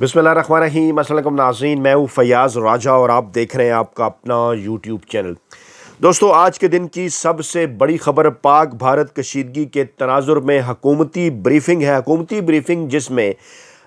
बिस्मिल्लाहिर्रहमानिर्रहीम। अस्सलाम वालेकुम नाज़रीन, मैं हूँ फयाज़ राजा और आप देख रहे हैं आपका अपना यूट्यूब चैनल। दोस्तों, आज के दिन की सबसे बड़ी खबर पाक भारत कशीदगी के तनाजुर में हुकूमती ब्रीफिंग है। हुकूमती ब्रीफिंग जिसमें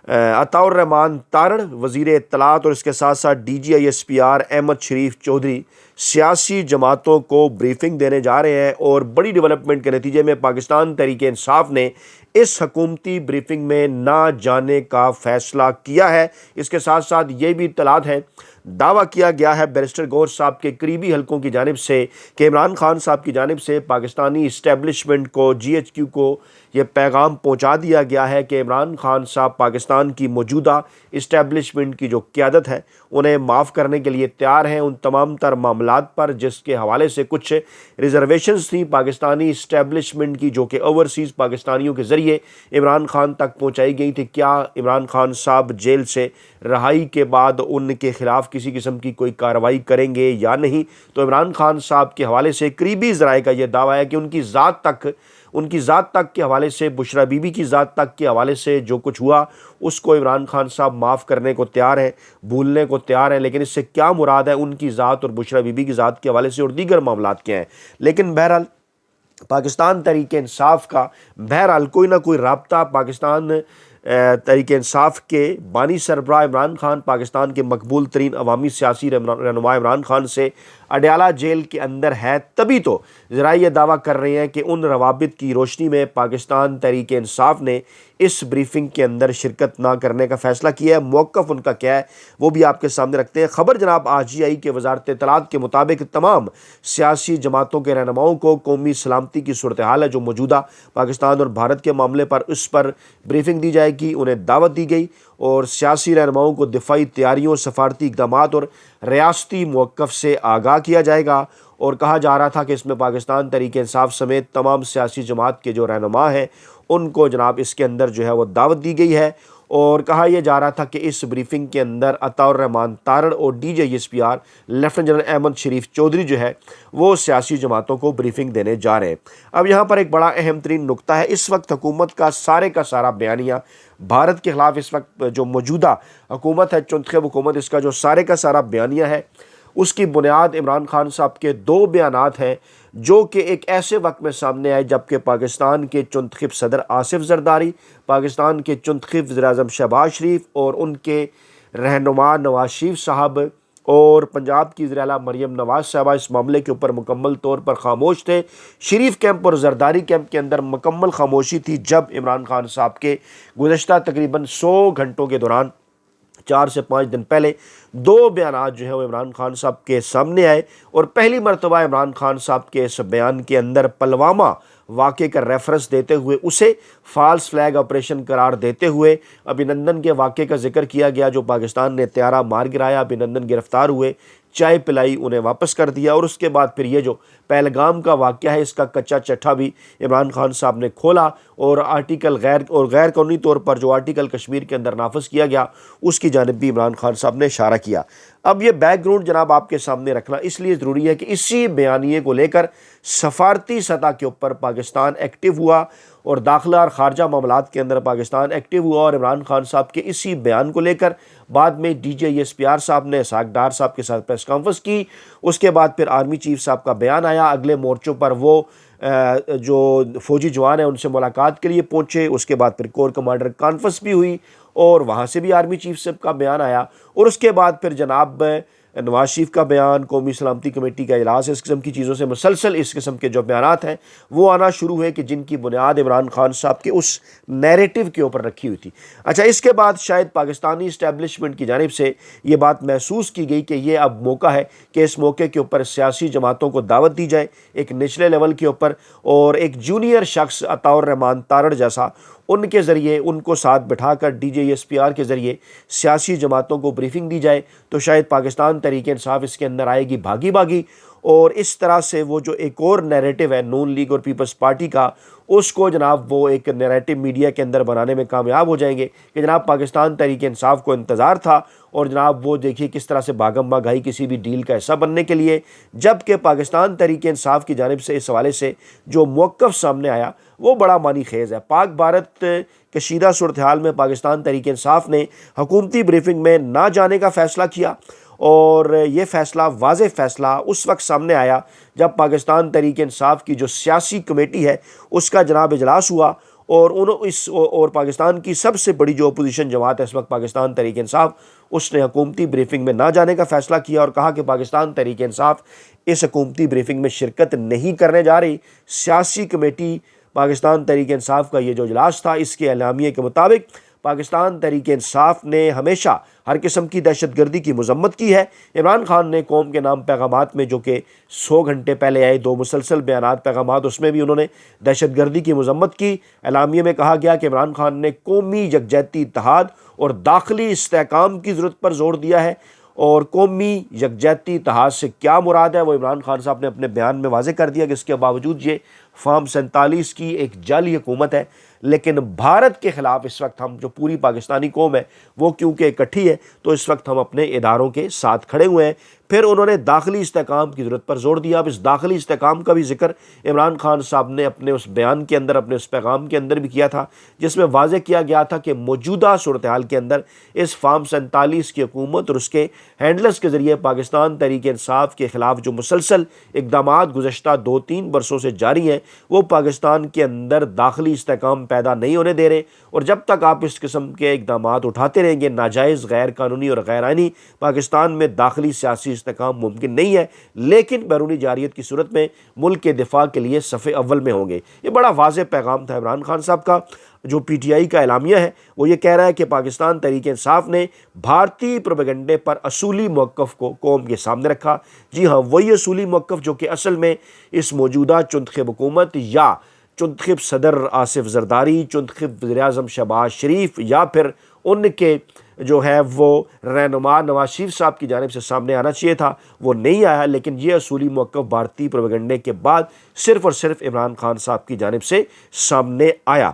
अताउर रहमान तारण वज़ीर इत्तलात और इसके साथ साथ DGISPR अहमद शरीफ चौधरी सियासी जमातों को ब्रीफिंग देने जा रहे हैं और बड़ी डेवलपमेंट के नतीजे में पाकिस्तान तहरीक इंसाफ ने इस हुकूमती ब्रीफिंग में ना जाने का फ़ैसला किया है। इसके साथ साथ ये भी इत्तलात है, दावा किया गया है बैरिस्टर गौहर साहब के करीबी हलकों की जानिब से कि इमरान खान साहब की जानिब से पाकिस्तानी इस्टेब्लिशमेंट को GHQ को ये पैगाम पहुंचा दिया गया है कि इमरान खान साहब पाकिस्तान की मौजूदा इस्टेब्लिशमेंट की जो क़यादत है उन्हें माफ़ करने के लिए तैयार हैं उन तमाम तर मामलात पर जिसके हवाले से कुछ रिजर्वेशंस थी पाकिस्तानी इस्टेब्लिशमेंट की जो कि ओवरसीज़ पाकिस्तानियों के ज़रिए इमरान खान तक पहुँचाई गई थी। क्या इमरान खान साहब जेल से रहाई के बाद उनके ख़िलाफ़ किसी किस्म की कोई कार्रवाई करेंगे या नहीं? तो इमरान खान साहब के हवाले से करीबी ज़राए का यह दावा है कि उनकी ज़ात तक के हवाले से, बुशरा बीबी की ज़ात तक के हवाले से जो कुछ हुआ उसको इमरान खान साहब माफ़ करने को तैयार हैं, भूलने को तैयार हैं। लेकिन इससे क्या मुराद है उनकी ज़ात और बुशरा बीबी की ज़ात के हवाले से और दीगर मामलात क्या हैं? लेकिन बहरहाल पाकिस्तान तहरीक इंसाफ का बहरहाल कोई ना कोई राब्ता पाकिस्तान तहरीक इंसाफ के बानी सरबराह इमरान खान, पाकिस्तान के मकबूल तरीन अवामी सियासी रहनुमा इमरान खान से अडयाला जेल के अंदर है। तभी तो ज़रा ये दावा कर रहे हैं कि उन रवाबित की रोशनी में पाकिस्तान तहरीक इंसाफ ने इस ब्रीफिंग के अंदर शिरकत ना करने का फ़ैसला किया है। मौक़िफ़ उनका क्या है वो भी आपके सामने रखते हैं। ख़बर जनाब RGI के वज़ारत इत्तलात के मुताबिक तमाम सियासी जमातों के रहनुमाओं को कौमी सलामती की सूरत हाल है जो मौजूदा पाकिस्तान और भारत के मामले पर उस पर ब्रीफिंग दी जाएगी, उन्हें दावत दी गई और सियासी रहनुमाओं को दिफाई तैयारियों, सफारती इक़दामात और रियासती मौक़िफ़ से आगाह किया जाएगा। और कहा जा रहा था कि इसमें पाकिस्तान तहरीक इंसाफ समेत तमाम सियासी जमात के जो रहनुमा हैं उनको जनाब इसके अंदर जो है वो दावत दी गई है। और कहा यह जा रहा था कि इस ब्रीफिंग के अंदर अताउर रहमान तारण और DGISPR लेफ्टिनेंट जनरल अहमद शरीफ चौधरी जो है वो सियासी जमातों को ब्रीफिंग देने जा रहे हैं। अब यहाँ पर एक बड़ा अहम तरीन नुकता है, इस वक्त हुकूमत का सारा बयानिया भारत के ख़िलाफ़ इस वक्त जो मौजूदा हुकूमत है, चुंतखेब हुकूमत, इसका जो सारे का सारा बयानिया है उसकी बुनियाद इमरान खान साहब के 2 बयानात हैं जो कि एक ऐसे वक्त में सामने आए जबकि पाकिस्तान के चुंतखब सदर आसिफ जरदारी, पाकिस्तान के चुंतखब वज़ीर-ए-आज़म शहबाज शरीफ और उनके रहनुमा नवाज शरीफ साहब और पंजाब की वज़ीर-ए-आला मरीम नवाज साहबा इस मामले के ऊपर मुकम्मल तौर पर खामोश थे। शरीफ कैंप और जरदारी कैंप के अंदर मुकम्मल खामोशी थी जब इमरान खान साहब के गुज़श्ता तकरीबन 100 घंटों के दौरान 4 से 5 दिन पहले 2 बयानात जो है वो इमरान खान साहब के सामने आए। और पहली मरतबा इमरान खान साहब के इस बयान के अंदर पुलवामा वाक़े का रेफरेंस देते हुए उसे फ़ाल्स फ्लैग ऑपरेशन करार देते हुए अभिनंदन के वाक़े का जिक्र किया गया जो पाकिस्तान ने त्यारा मार गिराया, अभिनंदन गिरफ्तार हुए, चाय पिलाई, उन्हें वापस कर दिया। और उसके बाद फिर ये जो पहलगाम का वाक़या है इसका कच्चा चट्ठा भी इमरान खान साहब ने खोला और गैर कानूनी तौर पर जो आर्टिकल कश्मीर के अंदर नाफिज किया गया उसकी जानिब भी इमरान खान साहब ने इशारा किया। अब ये बैकग्राउंड जनाब आपके सामने रखना इसलिए ज़रूरी है कि इसी बयानिए को लेकर सफारती सतह के ऊपर पाकिस्तान एक्टिव हुआ और दाखिला और ख़ारजा मामलात के अंदर पाकिस्तान एक्टिव हुआ। और इमरान खान साहब के इसी बयान को लेकर बाद में DGISPR साहब ने इसहाक डार साहब के साथ प्रेस कॉन्फ्रेंस की। उसके बाद फिर आर्मी चीफ साहब का बयान आया, अगले मोर्चों पर वो जो फौजी जवान है उनसे मुलाकात के लिए पहुँचे। उसके बाद फिर कोर कमांडर कॉन्फ्रेंस भी हुई और वहाँ से भी आर्मी चीफ साहब का बयान आया। और उसके बाद फिर जनाब नवाज शरीफ का बयान, कौमी सलामती कमेटी का इजलास, इस किस्म की चीज़ों से मुसलसल इस किस्म के जो बयानात हैं वो आना शुरू हुए कि जिनकी बुनियाद इमरान खान साहब के उस नैरेटिव के ऊपर रखी हुई थी। अच्छा, इसके बाद शायद पाकिस्तानी इस्टेब्लिशमेंट की जानिब से ये बात महसूस की गई कि ये अब मौका है कि इस मौके के ऊपर सियासी जमातों को दावत दी जाए एक निचले लेवल के ऊपर और एक जूनियर शख्स अताउर रहमान तारण जैसा उनके ज़रिए उनको साथ बिठाकर DGISPR के ज़रिए सियासी जमातों को ब्रीफिंग दी जाए तो शायद पाकिस्तान तहरीक इंसाफ इसके अंदर आएगी भागी भागी और इस तरह से वो जो एक और नैरेटिव है नून लीग और पीपल्स पार्टी का, उसको जनाब वो एक नैरेटिव मीडिया के अंदर बनाने में कामयाब हो जाएंगे कि जनाब पाकिस्तान तहरीक इंसाफ को इंतज़ार था और जनाब वो देखिए किस तरह से भागम भाग आई किसी भी डील का हिस्सा बनने के लिए, जबकि पाकिस्तान तहरीक इंसाफ की जानिब से इस हवाले से जो मौक़िफ़ सामने आया वो बड़ा मानी खेज़ है। पाक भारत कशीदा सूरत हाल में पाकिस्तान तहरीक इंसाफ ने हुकूमती ब्रीफिंग में ना जाने का फ़ैसला किया और ये फ़ैसला वाज़ेह फ़ैसला उस वक्त सामने आया जब पाकिस्तान तहरीक इंसाफ की जो सियासी कमेटी है उसका जनाब इजलास हुआ और पाकिस्तान की सबसे बड़ी जो अपोजिशन जमात है इस वक्त पाकिस्तान तहरीक इंसाफ, उसने हुकूमती ब्रीफिंग में ना जाने का फ़ैसला किया और कहा कि पाकिस्तान तहरीक इंसाफ इस हुकूमती ब्रीफिंग में शिरकत नहीं करने जा रही। सियासी कमेटी पाकिस्तान तहरीक इंसाफ का ये जो इजलास था, इसके एलामिये के मुताबिक पाकिस्तान तहरीक इंसाफ ने हमेशा हर किस्म की दहशतगर्दी की मजम्मत की है। इमरान खान ने कौम के नाम पैगामात में जो कि 100 घंटे पहले आए 2 मुसलसल बयानात पैगामात, उसमें भी उन्होंने दहशतगर्दी की मजम्मत की। एलामिये में कहा गया कि इमरान खान ने कौमी यकजहती इत्तेहाद और दाखिली इस्तेहकाम की ज़रूरत पर जोर दिया है और कौमी यकजहती इत्तेहाद से क्या मुराद है वो इमरान खान साहब ने अपने बयान में वाज़ेह कर दिया कि इसके बावजूद ये फार्म 47 की एक जाली हुकूमत है, लेकिन भारत के ख़िलाफ़ इस वक्त हम जो पूरी पाकिस्तानी कौम है वो क्योंकि इकट्ठी है तो इस वक्त हम अपने इदारों के साथ खड़े हुए हैं। फिर उन्होंने दाखिली इस्तेहकाम की ज़रूरत पर जोर दिया। अब इस दाखिली इस्तेहकाम का भी जिक्र इमरान खान साहब ने अपने उस बयान के अंदर, अपने उस पैगाम के अंदर भी किया था, जिसमें वाज़ेह किया गया था कि मौजूदा सूरत हाल के अंदर इस फार्म 47 की हुकूमत और उसके हैंडलर्स के ज़रिए पाकिस्तान तहरीक इंसाफ के ख़िलाफ़ जो मुसलसल इक़दामात गुज़श्ता 2-3 बरसों से जारी हैं वो पाकिस्तान के अंदर दाखिली इस्तेहकाम पैदा नहीं होने दे रहे। और जब तक आप इस किस्म के इक़दामात उठाते रहेंगे नाजायज़, गैर कानूनी और गैर आइनी, पाकिस्तान में दाखिली सियासी इस्तेहकाम मुमकिन नहीं है, लेकिन बैरूनी जारियत की सूरत में मुल्क के दिफा के लिए सफ़े अव्वल में होंगे। ये बड़ा वाज़ेह पैगाम था इमरान खान साहब का। जो PTI का एलामिया है वो ये कह रहा है कि पाकिस्तान तहरीक इंसाफ ने भारतीय प्रोपेगेंडे पर असूली मौक़िफ़ को कौम के सामने रखा। जी हाँ, वही असूली मौक़िफ़ जो कि असल में इस मौजूदा चुंतखब हुकूमत या चुंतखब सदर आसिफ जरदारी, चुंतखब वज़ीर-ए-आज़म शहबाज शरीफ या फिर उनके जो है वो रहनुमा नवाज शरीफ साहब की जानिब से सामने आना चाहिए था, वो नहीं आया। लेकिन ये असूली मौक़िफ़ भारतीय प्रोपेगेंडे के बाद सिर्फ़ और सिर्फ इमरान खान साहब की जानिब से सामने आया।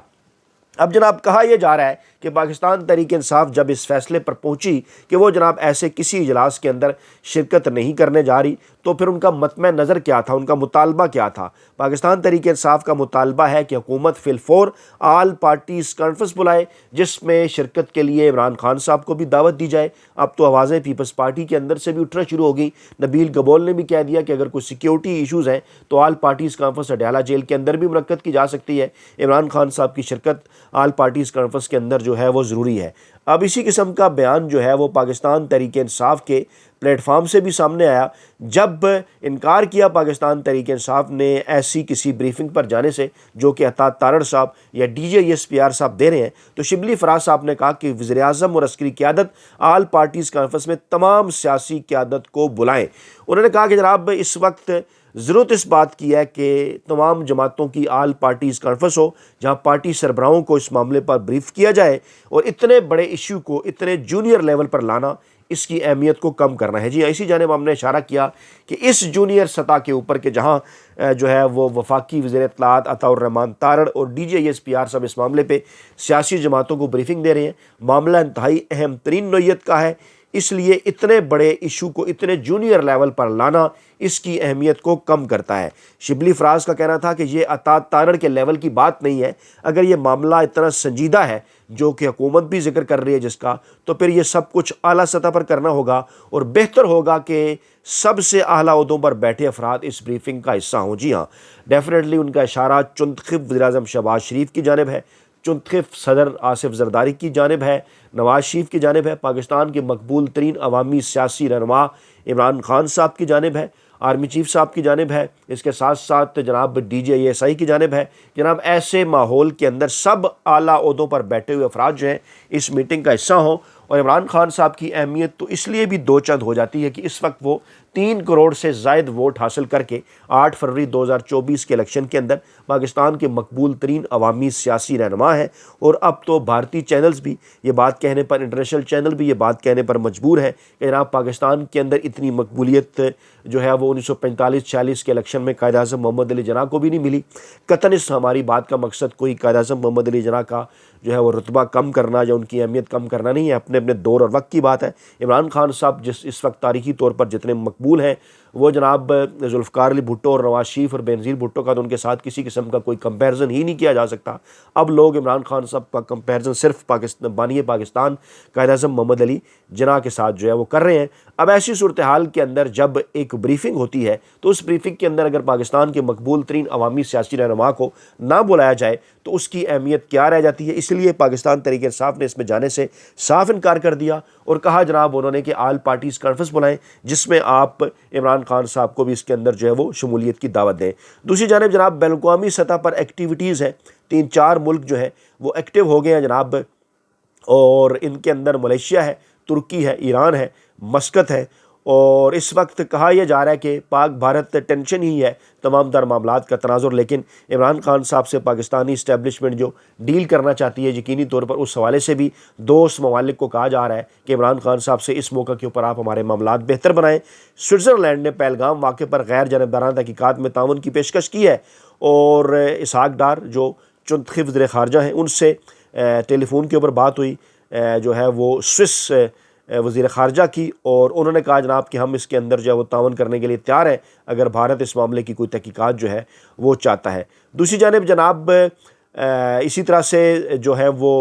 अब जनाब कहा यह जा रहा है कि पाकिस्तान तहरीक इंसाफ जब इस फैसले पर पहुंची कि वो जनाब ऐसे किसी इजलास के अंदर शिरकत नहीं करने जा रही, तो फिर उनका मतमे नज़र क्या था, उनका मुतालबा क्या था। पाकिस्तान तहरीक इंसाफ का मुतालबा है कि हुकूमत फिलफोर आल पार्टीज़ कॉन्फ्रेंस बुलाए जिसमें शिरकत के लिए इमरान खान साहब को भी दावत दी जाए। अब तो आवाज़ें पीपल्स पार्टी के अंदर से भी उठना शुरू हो गई। नबील गबोल ने भी कह दिया कि अगर कोई सिक्योरिटी इशूज़ हैं तो आल पार्टीज़ कॉन्फ्रेंस अडयाला जेल के अंदर भी मुनक्कद की जा सकती है। इमरान खान साहब की शिरकत आल पार्टीज़ कॉन्फ्रेंस के अंदर जो है वो ज़रूरी है। अब इसी किस्म का बयान जो है वो पाकिस्तान तहरीक इंसाफ के प्लेटफार्म से भी सामने आया जब इनकार किया पाकिस्तान तहरीक इंसाफ ने ऐसी किसी ब्रीफिंग पर जाने से जो कि अता तारड़ साहब या DJSPR साहब दे रहे हैं। तो शिबली फराज साहब ने कहा कि वज़ीर-ए-आज़म और अस्करी क़यादत आल पार्टीज़ कॉन्फ्रेंस में तमाम सियासी क़यादत को बुलाएं। उन्होंने कहा कि जनाब इस वक्त ज़रूरत इस बात की है कि तमाम जमातों की आल पार्टीज़ कॉन्फ्रेंस हो जहाँ पार्टी सरबराहों को इस मामले पर ब्रीफ किया जाए और इतने बड़े इशू को इतने जूनियर लेवल पर लाना, इसकी अहमियत को कम करना है। जी इसी जानिब हमने इशारा किया कि इस जूनियर सतह के ऊपर के जहाँ जो है वो वफाकी वज़ीर इत्तलात अताउर रहमान तारड़ और DJSPR सब इस मामले पे सियासी जमातों को ब्रीफिंग दे रहे हैं। मामला इंतहाई अहम तरीन नौइयत का है, इसलिए इतने बड़े इशू को इतने जूनियर लेवल पर लाना इसकी अहमियत को कम करता है। शिबली फराज का कहना था कि ये अता तारड़ के लेवल की बात नहीं है। अगर ये मामला इतना संजीदा है जो कि हुकूमत भी जिक्र कर रही है जिसका, तो फिर ये सब कुछ आला सतह पर करना होगा और बेहतर होगा कि सबसे आला ओहदों पर बैठे अफराद इस ब्रीफिंग का हिस्सा हों। जी हाँ, डेफिनेटली उनका इशारा चुंतखब वज़ीर-ए-आज़म शहबाज शरीफ की जानिब है, चुंतखब सदर आसिफ जरदारी की जानिब है, नवाज शरीफ की जानिब है, पाकिस्तान के मकबूल तरीन अवामी सियासी रहनुमा इमरान खान साहब की जानिब है, आर्मी चीफ साहब की जानिब है, इसके साथ साथ जनाब DJSI की जानिब है। जनाब ऐसे माहौल के अंदर सब आला ओहदों पर बैठे हुए अफराद जो हैं इस मीटिंग का हिस्सा हों। और इमरान खान साहब की अहमियत तो इसलिए भी दो चंद हो जाती है कि इस वक्त वो 3 करोड़ से ज़ायद वोट हासिल करके 8 फरवरी 2024 के इलेक्शन के अंदर पाकिस्तान के मकबूल तरीन अवामी सियासी रहनुमा है। और अब तो भारतीय चैनल्स भी ये बात कहने पर, इंटरनेशनल चैनल भी ये बात कहने पर मजबूर है कि जनाब पाकिस्तान के अंदर इतनी मकबूलियत जो है वो 1945-46 के इलेक्शन में कायद आज़म मोहम्मद अली जिन्ना को भी नहीं मिली। कतन इस हमारी बात का मकसद कोई कायद आज़म मोहम्मद अली जिन्ना का जो है वो रुतबा कम करना या उनकी अहमियत कम करना नहीं है, अपने अपने दौर और वक्त की बात है। इमरान खान साहब जिस इस वक्त तारीखी तौर पर जितने मकबूल हैं वो जनाब जुल्फ़िकार अली भुट्टो और नवाज शरीफ और बेनज़ीर भुट्टो का तो उनके साथ किसी किस्म का कोई कंपैरिजन ही नहीं किया जा सकता। अब लोग इमरान खान साहब का कंपैरिजन सिर्फ पाकिस्तान बानिए पाकिस्तान कायद आज़म मोहम्मद अली जिन्ना के साथ जो है वो कर रहे हैं। अब ऐसी सूरत हाल के अंदर जब एक ब्रीफिंग होती है तो उस ब्रीफिंग के अंदर अगर पाकिस्तान के मकबूल तरीन अवामी सियासी रहनुमा को ना बुलाया जाए तो उसकी अहमियत क्या रह जाती है। इसलिए पाकिस्तान तहरीक इंसाफ ने इसमें जाने से साफ इनकार कर दिया और कहा जनाब उन्होंने कि आल पार्टीज़ कॉन्फ्रेंस बुलाएं जिसमें आप इमरान खान साहब को भी इसके अंदर जो है वो शमूलियत की दावत दें। दूसरी जानिब जनाब बैनुल-अक़वामी सतह पर एक्टिविटीज़ हैं, 3-4 मुल्क जो है वो एक्टिव हो गए हैं जनाब, और इनके अंदर मलेशिया है, तुर्की है, ईरान है, मस्कत है। और इस वक्त कहा यह जा रहा है कि पाक भारत टेंशन ही है तमाम तर मामलात का तनाजुर, लेकिन इमरान खान साहब से पाकिस्तानी इस्टेब्लिशमेंट जो डील करना चाहती है यकीनी तौर पर उस हवाले से भी दोस्त ममालिक को कहा जा रहा है कि इमरान खान साहब से इस मौका के ऊपर आप हमारे मामलात बेहतर बनाएं। स्विट्ज़रलैंड ने पहलगाम वाक़े पर गैर जानबदाराना तहकीकात में ताउन की पेशकश की है और इसहाक डार जो चुंतखी वज़ीर ख़ारजा हैं उनसे टेलीफोन के ऊपर बात हुई जो है वो स्विस वज़ीर ख़ारजा की, और उन्होंने कहा जनाब कि हम इसके अंदर जो है वो तावन करने के लिए तैयार हैं अगर भारत इस मामले की कोई तहकीकात जो है वो चाहता है। दूसरी जानिब जनाब इसी तरह से जो है वो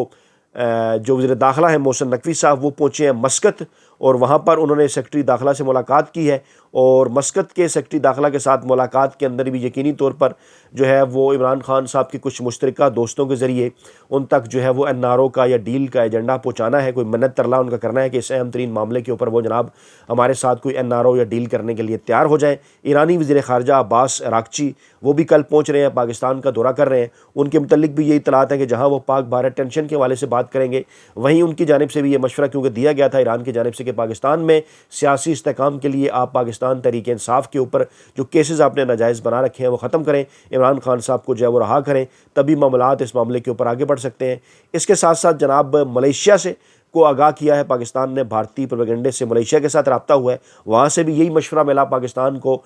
जो वज़ीर दाखिला है मोहसिन नकवी साहब वो पहुँचे हैं मस्कत और वहाँ पर उन्होंने सेक्रेटरी दाखिला से मुलाकात की है और मस्कत के सेक्रेटरी दाखिला के साथ मुलाकात के अंदर भी यकीनी तौर पर जो है वो इमरान खान साहब के कुछ मुश्तरका दोस्तों के ज़रिए उन तक जो है वो NRO का या डील का एजेंडा पहुँचाना है, कोई मन्नत तरला उनका करना है कि इस अहम तरीन मामले के ऊपर वो जनाब हमारे साथ कोई NRO या डील करने के लिए तैयार हो जाए। ईरानी वज़ीर ख़ारजा अब्बास अरागची वो भी कल पहुँच रहे हैं, पाकिस्तान का दौरा कर रहे हैं। उनके मुतल्लिक भी यही इत्तलात है कि जहाँ वो पाक भारत टेंशन के हवाले से बात करेंगे वहीं उनकी जानिब से भी ये मशवरा क्योंकि दिया गया था ईरान की जानिब से कि पाकिस्तान में सियासी इस्तेहकाम के लिए आप पाकिस्तान तहरीक इंसाफ के ऊपर जो केसेस आपने नाजायज़ बना रखे हैं वो ख़त्म करें, इमरान खान साहब को जो है वो रहा करें, तभी मामलात इस मामले के ऊपर आगे बढ़ सकते हैं। इसके साथ साथ जनाब मलेशिया से को आगाह किया है पाकिस्तान ने, भारतीय प्रोपेगेंडे से मलेशिया के साथ रब्ता हुआ है, वहाँ से भी यही मशवरा मिला पाकिस्तान को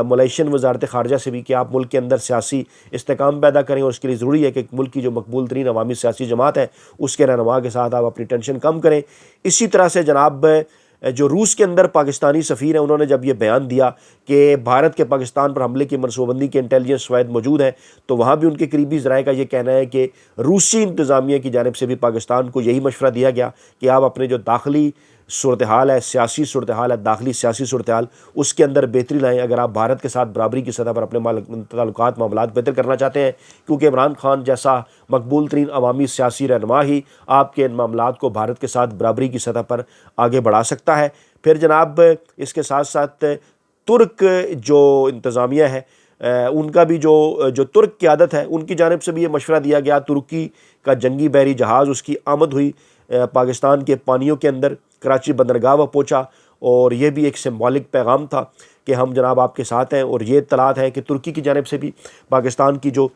मलेशियन वजारत ख़ारजा से भी कि आप मुल्क के अंदर सियासी इस्तेहकाम पैदा करें और उसके लिए ज़रूरी है कि मुल्क की जो मकबूल तरीन अवामी सियासी जमात है उसके रहनुमा के साथ आप अपनी टेंशन कम करें। इसी तरह से जनाब जो रूस के अंदर पाकिस्तानी सफ़ीर हैं उन्होंने जब ये बयान दिया कि भारत के पाकिस्तान पर हमले की मनसूबबंदी के इंटेलिजेंस शवाहिद मौजूद हैं तो वहाँ भी उनके करीबी ज़राए का ये कहना है कि रूसी इंतज़ामिया की जानिब से भी पाकिस्तान को यही मशवरा दिया गया कि आप अपने जो दाखिली सूरत हाल है, सियासी सूरत हाल है, दाखिली सियासी सूरत हाल उसके अंदर बेहतरी लाएँ अगर आप भारत के साथ बराबरी की सतह पर अपने ताल्लुकात मामलात बेहतर करना चाहते हैं, क्योंकि इमरान खान जैसा मकबूल तरीन अवामी सियासी रहनुमा ही आपके इन मामलात को भारत के साथ बराबरी की सतह पर आगे बढ़ा सकता है। फिर जनाब इसके साथ साथ तुर्क जो इंतज़ामिया है उनका भी जो तुर्क क़यादत है उनकी जानिब से भी ये मशवरा दिया गया। तुर्की का जंगी बहरी जहाज़ उसकी आमद हुई पाकिस्तान के पानियों के अंदर, कराची बंदरगाह वह पहुँचा और ये भी एक सिंबॉलिक पैगाम था कि हम जनाब आपके साथ हैं। और ये इत्तलात है कि तुर्की की जानिब से भी पाकिस्तान की जो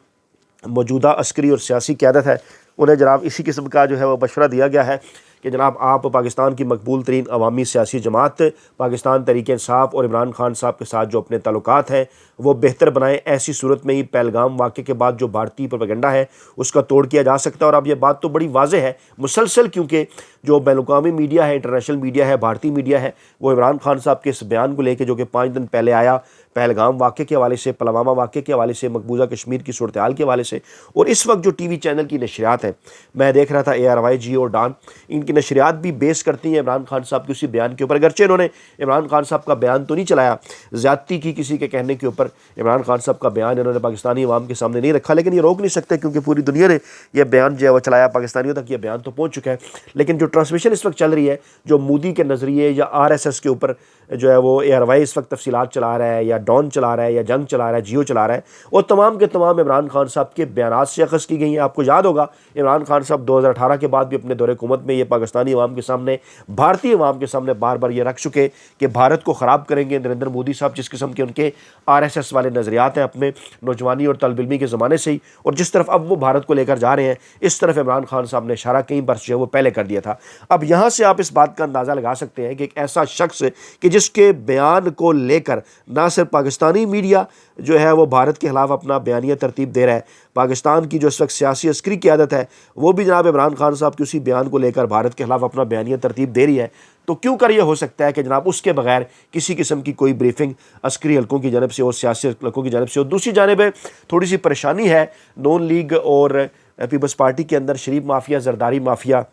मौजूदा अस्करी और सियासी क़यादत है उन्हें जनाब इसी किस्म का जो है वो मशवरा दिया गया है कि जनाब आप पाकिस्तान की मकबूल तरीन अवामी सियासी जमात पाकिस्तान तहरीक इंसाफ और इमरान खान साहब के साथ जो अपने ताल्लुकात हैं वो बेहतर बनाएं। ऐसी सूरत में ही पहलगाम वाक़े के बाद जो भारतीय प्रोपेगेंडा है उसका तोड़ किया जा सकता है। और अब ये बात तो बड़ी वाज़ेह है मुसलसल, क्योंकि जो बैनुल-अक़वामी मीडिया है, इंटरनेशनल मीडिया है, भारतीय मीडिया है, वो इमरान खान साहब के इस बयान को लेकर जो कि 5 दिन पहले आया पहलगाम वाक़े के हवाले से, पुलवामा वाक़े के हवाले से, मकबूजा कश्मीर की सूरत हाल के हवाले से, और इस वक्त जो TV चैनल की नशरियात हैं, मैं देख रहा था ARY, जियो और डान, इनकी नशरियात भी बेस करती हैं इमरान खान साहब के उसी बयान के ऊपर। अगरचे इन्होंने इमरान खान साहब का बयान तो नहीं चलाया, ज़्यादती की किसी के कहने के ऊपर इमरान खान साहब का बयान इन्होंने पाकिस्तानी अवाम के सामने नहीं रखा, लेकिन ये रोक नहीं सकते क्योंकि पूरी दुनिया ने यह बयान जो है वो चलाया, पाकिस्तानियों तक ये बयान तो पहुँच चुका है। लेकिन जो ट्रांसमिशन इस वक्त चल रही है, जो मोदी के नज़रिए या RSS के ऊपर जो है वो ARY इस वक्त तफसीलात चला रहा है, या डॉन चला रहा है, या जंग चला रहा है, जियो चला रहा है, और तमाम के तमाम इमरान खान साहब के बयानात से अखज़ की गई हैं। आपको याद होगा इमरान खान साहब 2018 के बाद भी अपने दौरे हुकूमत में ये पाकिस्तानी अवाम के सामने, भारतीय अवाम के सामने बार बार ये रख चुके कि भारत को ख़राब करेंगे नरेंद्र मोदी साहब, जिस किस्म के उनके RSS वाले नज़रियात हैं अपने नौजवानी और तलब इल्मी के ज़माने से ही, और जिस तरफ अब वो भारत को लेकर जा रहे हैं, इस तरफ इमरान खान साहब ने इशारा कई बार जो है वो पहले कर दिया था। अब यहाँ से आप इस बात का अंदाज़ा लगा सकते हैं कि एक ऐसा शख्स कि जिसके बयान को लेकर ना सिर्फ पाकिस्तानी मीडिया जो है वो भारत के खिलाफ अपना बयानिया तरतीब दे रहा है, पाकिस्तान की जो इस वक्त सियासी अस्करी क़यादत है वो भी जनाब इमरान खान साहब के उसी बयान को लेकर भारत के खिलाफ अपना बयानिया तरतीब दे रही है। तो क्यों कर ये हो सकता है कि जनाब उसके बगैर किसी किस्म की कोई ब्रीफिंग अस्करी हलकों की जानब से और सियासी हलकों की जानब से हो। दूसरी जानब थोड़ी सी परेशानी है नून लीग और पीपल्स पार्टी के अंदर, शरीफ माफिया, जरदारी माफिया,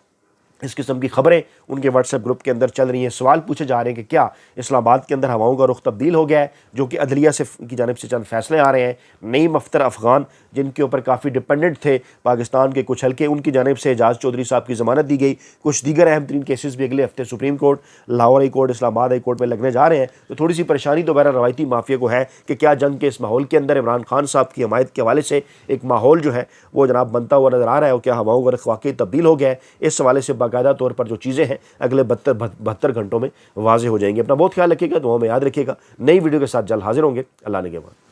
इस किस्म की खबरें उनके व्हाट्सएप ग्रुप के अंदर चल रही हैं। सवाल पूछे जा रहे हैं कि क्या इस्लामाबाद के अंदर हवाओं का रुख तब्दील हो गया है, जो कि अदलिया से की जानिब से चंद फैसले आ रहे हैं। नईम अख्तर अफ़गान जिनके ऊपर काफ़ी डिपेंडेंट थे पाकिस्तान के कुछ हल्के, उनकी जानिब से एजाज चौधरी साहब की ज़मानत दी गई। कुछ दीगर अहम तरीन केसेस भी अगले हफ्ते supreme court, Lahore high court, Islamabad high court में लगने जा रहे हैं। तो थोड़ी सी परेशानी तो बहरहाल रवायती माफिया को है कि क्या जंग के इस माहौल के अंदर इमरान खान साहब की हमायत के हवाले से एक माहौल जो है वो जनाब बनता हुआ नज़र आ रहा है, और क्या हवाओं का रुख वाकई तब्दील हो गया है। इस हवाले से बाकायदा तौर पर जो चीज़ें हैं अगले 72 घंटों में वाज़ेह हो जाएंगी। अपना बहुत ख्याल रखिएगा, दुआ में याद रखिएगा। नई वीडियो के साथ जल्द हाजिर होंगे। अल्लाह ने के बाद।